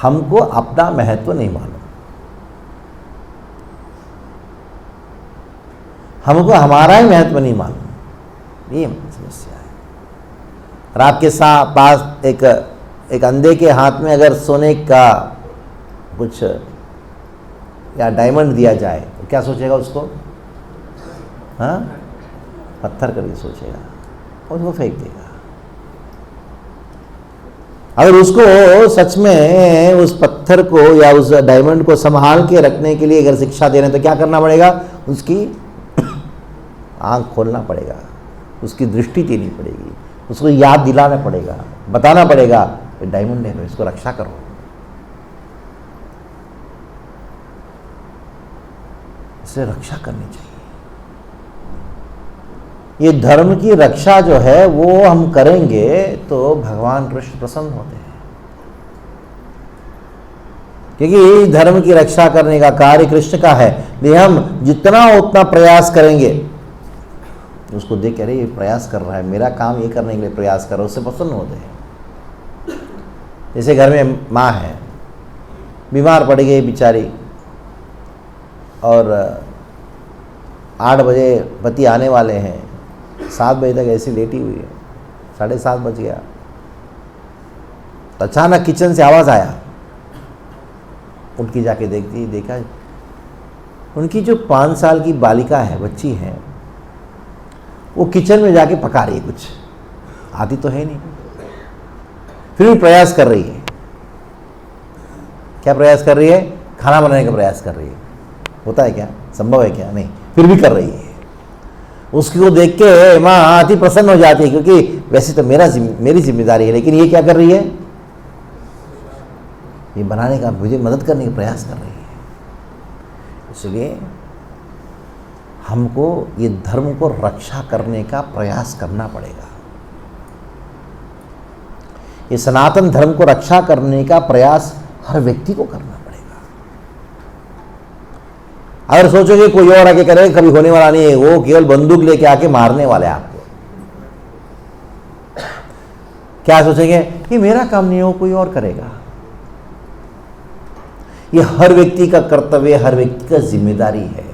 हमको अपना महत्व नहीं मालूम, हमको हमारा ही महत्व नहीं मालूम, ये समस्या है। और आपके पास एक अंधे के हाथ में अगर सोने का कुछ या डायमंड दिया जाए तो क्या सोचेगा उसको? हाँ, पत्थर करके सोचेगा और उसको फेंक देगा। अगर उसको सच में उस पत्थर को या उस डायमंड को संभाल के रखने के लिए अगर शिक्षा दे रहे हैं तो क्या करना पड़ेगा? उसकी आंख खोलना पड़ेगा, उसकी दृष्टि देनी पड़ेगी, उसको याद दिलाना पड़ेगा, बताना पड़ेगा डायमंड है, इसको रक्षा करो। इसे रक्षा करनी चाहिए। ये धर्म की रक्षा जो है वो हम करेंगे तो भगवान कृष्ण प्रसन्न होते हैं, क्योंकि धर्म की रक्षा करने का कार्य कृष्ण का है। इसलिए हम जितना उतना प्रयास करेंगे, उसको देख के अरे ये प्रयास कर रहा है, मेरा काम ये करने के लिए प्रयास कर रहा है, उससे प्रसन्न होते हैं। जैसे घर में माँ है, बीमार पड़ गई बेचारी और 8 बजे पति आने वाले हैं, 7 बजे तक ऐसी लेटी हुई है, 7:30 बज गया, तो अचानक किचन से आवाज़ आया, उठ के जाके देखा उनकी जो 5 साल की बालिका है, बच्ची है, वो किचन में जाके पका रही है, कुछ आती तो है नहीं, फिर भी प्रयास कर रही है। क्या प्रयास कर रही है? खाना बनाने का प्रयास कर रही है। होता है क्या? संभव है क्या? नहीं, फिर भी कर रही है। उसको देख के माँ अति प्रसन्न हो जाती है, क्योंकि वैसे तो मेरी जिम्मेदारी है, लेकिन ये क्या कर रही है? ये बनाने का, मुझे मदद करने का प्रयास कर रही है। इसलिए हमको ये धर्म को रक्षा करने का प्रयास करना पड़ेगा। ये सनातन धर्म को रक्षा करने का प्रयास हर व्यक्ति को करना पड़ेगा। अगर सोचोगे कोई और आके करे, कभी होने वाला नहीं है, वो केवल बंदूक लेके आके मारने वाले आपको। क्या सोचेंगे? ये मेरा काम नहीं है, वो कोई और करेगा। ये हर व्यक्ति का कर्तव्य, हर व्यक्ति का जिम्मेदारी है।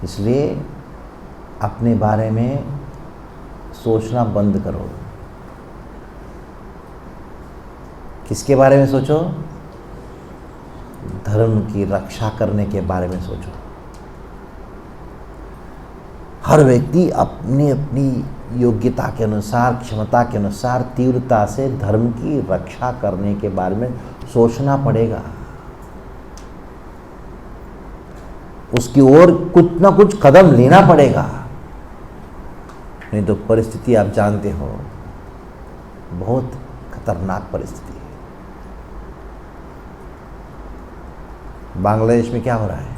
इसलिए अपने बारे में सोचना बंद करो। किसके बारे में सोचो? धर्म की रक्षा करने के बारे में सोचो। हर व्यक्ति अपनी अपनी योग्यता के अनुसार, क्षमता के अनुसार, तीव्रता से धर्म की रक्षा करने के बारे में सोचना पड़ेगा। उसकी ओर कुछ ना कुछ कदम लेना पड़ेगा, नहीं तो परिस्थिति आप जानते हो, बहुत खतरनाक परिस्थिति है। बांग्लादेश में क्या हो रहा है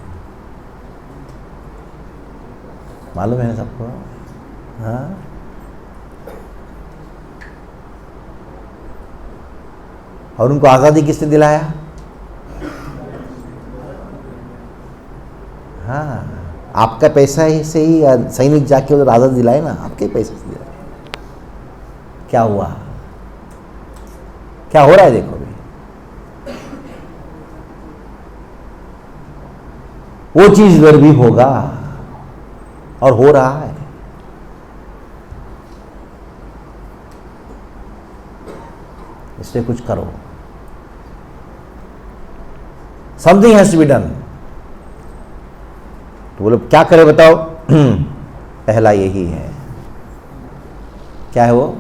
मालूम है ना सबको? हाँ, और उनको आज़ादी किसने दिलाया? हाँ, आपका पैसा ही से ही सैनिक जाके उधर आज़ादी दिलाए ना, आपके पैसे से दिलाए। क्या हुआ? क्या हो रहा है देखो भी। वो चीज इधर भी होगा और हो रहा है। इसलिए कुछ करो। Something has to be done. तो बोलो क्या करें बताओ? पहला यही है। क्या है वो?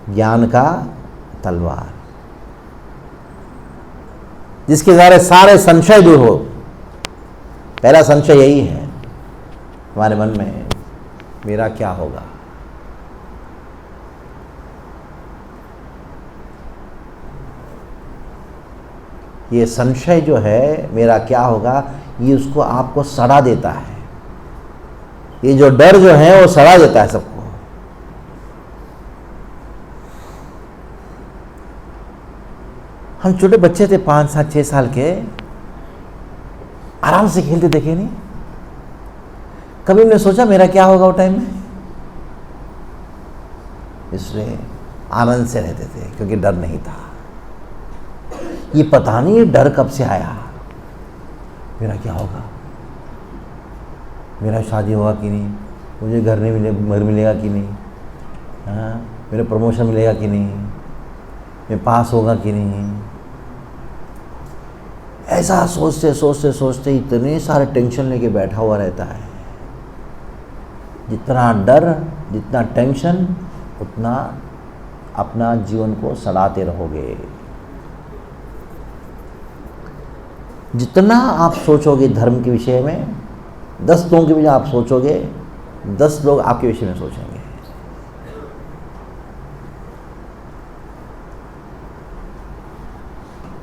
ज्ञान का तलवार, जिसके द्वारा सारे संशय दूर हो। पहला संशय यही है हमारे मन में, मेरा क्या होगा? ये संशय जो है, मेरा क्या होगा, ये उसको आपको सड़ा देता है। ये जो डर जो है वो सड़ा देता है सबको। हम छोटे बच्चे थे 5 साल 6 साल के, आराम से खेलते देखे नहीं? कभी हमने सोचा मेरा क्या होगा वो टाइम में? इसलिए आनंद से रहते थे क्योंकि डर नहीं था। ये पता नहीं ये डर कब से आया, मेरा क्या होगा, मेरा शादी होगा कि नहीं, मुझे घर मिलेगा कि नहीं, हाँ मेरे प्रमोशन मिलेगा कि नहीं, मैं पास होगा कि नहीं। ऐसा सोचते सोचते सोचते इतने सारे टेंशन लेके बैठा हुआ रहता है। जितना डर, जितना टेंशन, उतना अपना जीवन को सड़ाते रहोगे। जितना आप सोचोगे धर्म के विषय में, 10 लोगों के विषय आप सोचोगे, 10 लोग आपके विषय में सोचेंगे।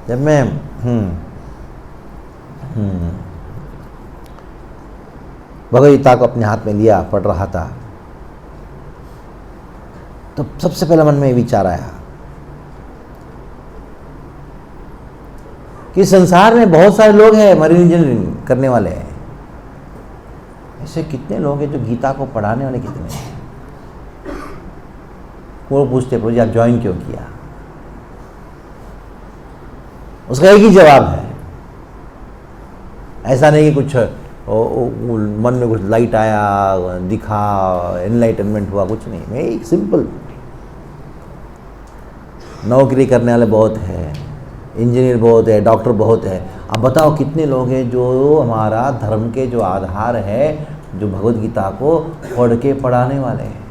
जब मैं भगवद गीता को अपने हाथ में लिया, पढ़ रहा था, तो सबसे पहले मन में ये विचार आया कि संसार में बहुत सारे लोग हैं मरीन इंजीनियरिंग करने वाले हैं। ऐसे कितने लोग हैं जो गीता को पढ़ाने वाले कितने हैं? वो पूछते प्रभु जी आप ज्वाइन क्यों किया? उसका एक ही जवाब है, ऐसा नहीं कि कुछ मन में कुछ लाइट आया, दिखा, एनलाइटनमेंट हुआ, कुछ नहीं। मैं एक सिंपल, नौकरी करने वाले बहुत है, इंजीनियर बहुत है, डॉक्टर बहुत है। अब बताओ कितने लोग हैं जो हमारा धर्म के जो आधार है, जो भगवद गीता को पढ़ के पढ़ाने वाले हैं।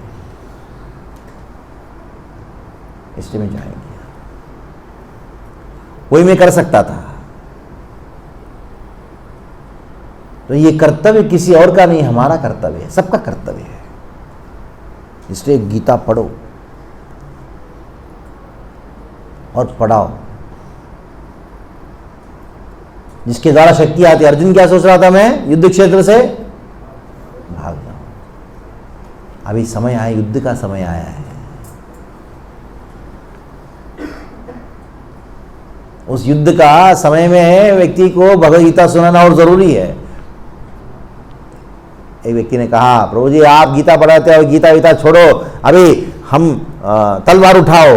इसलिए मैं ज्वाइन किया। वही मैं कर सकता था। तो ये कर्तव्य किसी और का नहीं, हमारा कर्तव्य है, सबका कर्तव्य है। इसलिए गीता पढ़ो और पढ़ाओ, जिसके द्वारा शक्ति आती है। अर्जुन क्या सोच रहा था? मैं युद्ध क्षेत्र से भाग जाऊं। अभी समय आया, युद्ध का समय आया है। उस युद्ध का समय में व्यक्ति को भगवद गीता सुनाना और जरूरी है। एक व्यक्ति ने कहा प्रभु जी आप गीता पढ़ाते हो, गीता वीता छोड़ो, अभी हम तलवार उठाओ,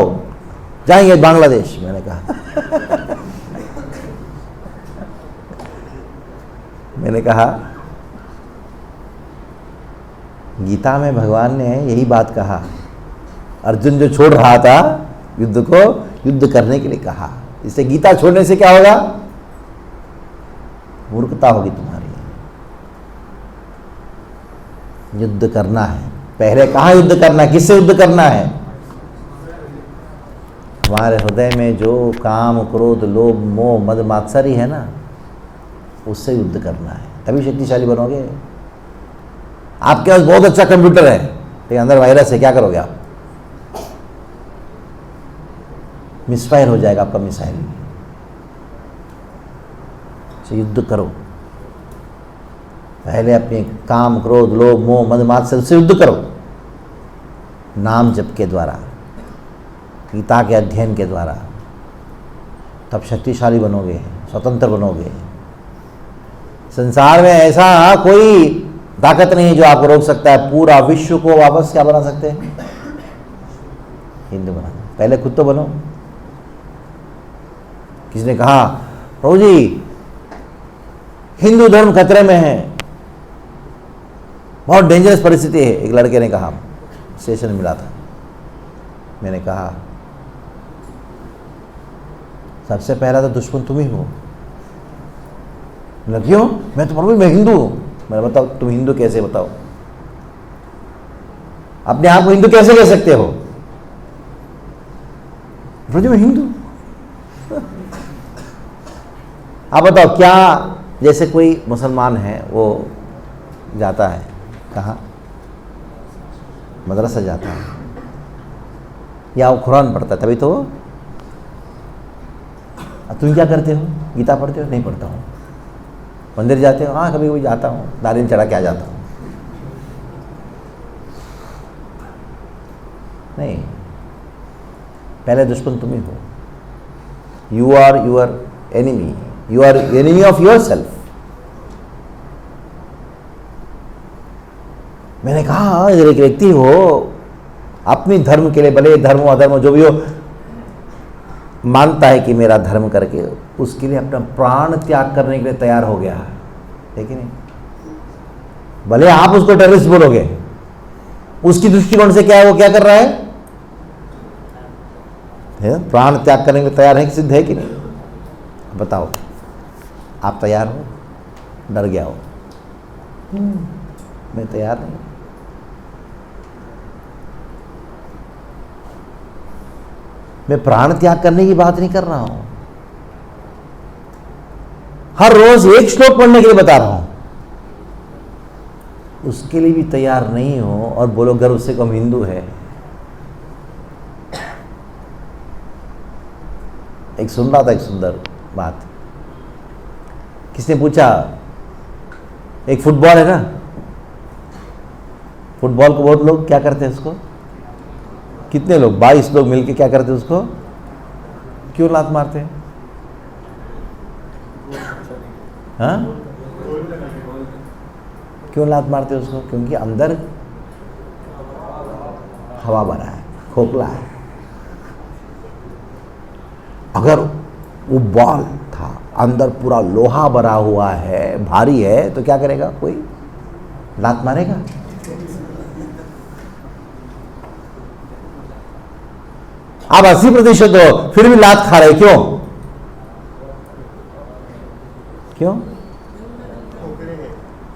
जाएंगे बांग्लादेश। मैंने कहा गीता में भगवान ने यही बात कहा। अर्जुन जो छोड़ रहा था युद्ध को, युद्ध करने के लिए कहा। इससे गीता छोड़ने से क्या होगा? मूर्खता होगी तुम्हारी। युद्ध करना है। पहले कहाँ युद्ध करना है? किससे युद्ध करना है? हमारे हृदय में जो काम, क्रोध, लोभ, मोह, मद, मात्सर्य है ना, उससे युद्ध करना है, तभी शक्तिशाली बनोगे। आपके पास बहुत अच्छा कंप्यूटर है लेकिन अंदर वायरस है, क्या करोगे आप? मिसफायर हो जाएगा आपका मिसाइल। से युद्ध करो। पहले अपने काम, क्रोध, लोभ, मोह, मद, मात्सर्य से युद्ध करो। नाम जप के द्वारा, गीता के अध्ययन के द्वारा, तब शक्तिशाली बनोगे, स्वतंत्र बनोगे। संसार में ऐसा कोई ताकत नहीं है जो आपको रोक सकता है। पूरा विश्व को वापस क्या बना सकते हैं? हिंदू बना। पहले खुद तो बनो। किसी ने कहा प्रभु जी हिंदू धर्म खतरे में है, बहुत डेंजरस परिस्थिति है। एक लड़के ने कहा, स्टेशन मिला था। मैंने कहा सबसे पहला तो दुश्मन तुम ही हो। क्यों? मैं तो प्रभु मैं हिंदू हूं। मैंने बताओ तुम हिंदू कैसे? बताओ अपने आप को हिंदू कैसे कह सकते हो? प्रभु मैं हिंदू। आप बताओ क्या? जैसे कोई मुसलमान है, वो जाता है कहाँ? मदरसा जाता है या वो कुरान पढ़ता है, तभी तो। तुम क्या करते हो? गीता पढ़ते हो? नहीं पढ़ता हूँ। मंदिर जाते हो? हाँ कभी कभी जाता हूँ, नारियल चढ़ा के आ जाता हूँ। नहीं, पहले दुश्मन तुम ही हो। You are your enemy, you are enemy of yourself. मैंने कहा एक व्यक्ति हो अपनी धर्म के लिए, भले धर्म हो अधर्म जो भी हो, मानता है कि मेरा धर्म करके उसके लिए अपना प्राण त्याग करने के लिए तैयार हो गया है कि नहीं? भले आप उसको टेररिस्ट बोलोगे, उसकी दृष्टिकोण से क्या है, वो क्या कर रहा है? प्राण त्याग करने के लिए तैयार है कि सिद्ध है कि नहीं? बताओ, आप तैयार हो? डर गया हो? मैं तैयार नहीं। मैं प्राण त्याग करने की बात नहीं कर रहा हूं, हर रोज एक श्लोक पढ़ने के लिए बता रहा हूं। उसके लिए भी तैयार नहीं हो और बोलो गर्व से कम हिंदू है। एक सुन रहा था एक सुंदर बात, किसने पूछा, एक फुटबॉल है ना, फुटबॉल को बहुत लोग क्या करते हैं उसको, कितने लोग, 22 लोग मिलके क्या करते हैं उसको, क्यों लात मारते हैं? हाँ, क्यों लात मारते हैं उसको? क्योंकि अंदर हवा भरा है, खोखला है। अगर वो बॉल था अंदर पूरा लोहा भरा हुआ है, भारी है, तो क्या करेगा? कोई लात मारेगा? आप 80% हो फिर भी लात खा रहे, क्यों? क्यों?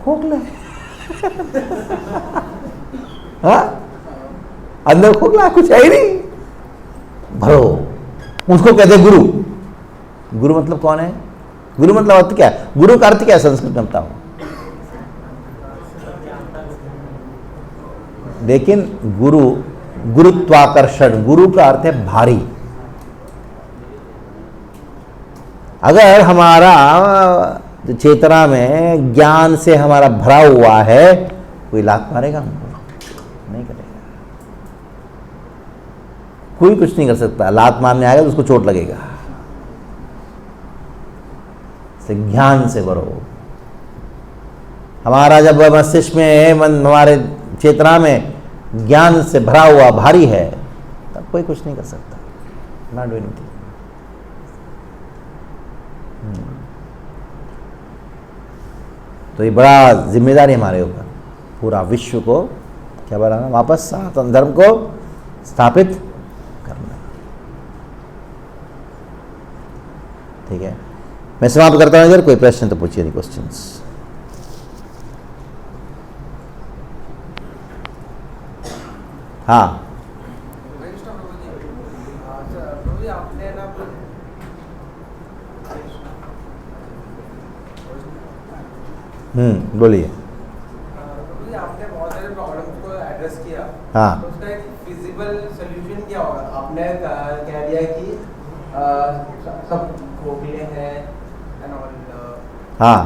खोखले। हाँ, अंदर खोखला, कुछ है ही नहीं, भरो। उसको कहते हैं गुरु। गुरु मतलब कौन है? गुरु मतलब अर्थ क्या है? गुरु का अर्थ क्या है संस्कृत में बताओ? लेकिन गुरु, गुरुत्वाकर्षण, गुरु का अर्थ है भारी। अगर हमारा चेतना में ज्ञान से हमारा भरा हुआ है, कोई लात मारेगा हमको? नहीं करेगा। कोई कुछ नहीं कर सकता। लात मारने आएगा तो उसको चोट लगेगा। ज्ञान से भरो। हमारा जब मस्तिष्क में, मन हमारे चेतना में ज्ञान से भरा हुआ भारी है, तब कोई कुछ नहीं कर सकता। Not do anything. तो ये बड़ा जिम्मेदारी हमारे ऊपर, पूरा विश्व को क्या बनाना, वापस सनातन धर्म को स्थापित करना। ठीक है, मैं समाप्त करता हूं। अगर कोई प्रश्न तो पूछिए, नहीं क्वेश्चंस। हाँ, बोलिए। आपने बहुत सारे प्रॉब्लम्स को एड्रेस किया, हाँ, तो उसका एक फिजिबल सॉल्यूशन क्या होगा? आपने कह दिया कि सब खोखले हैं एंड ऑल। हाँ,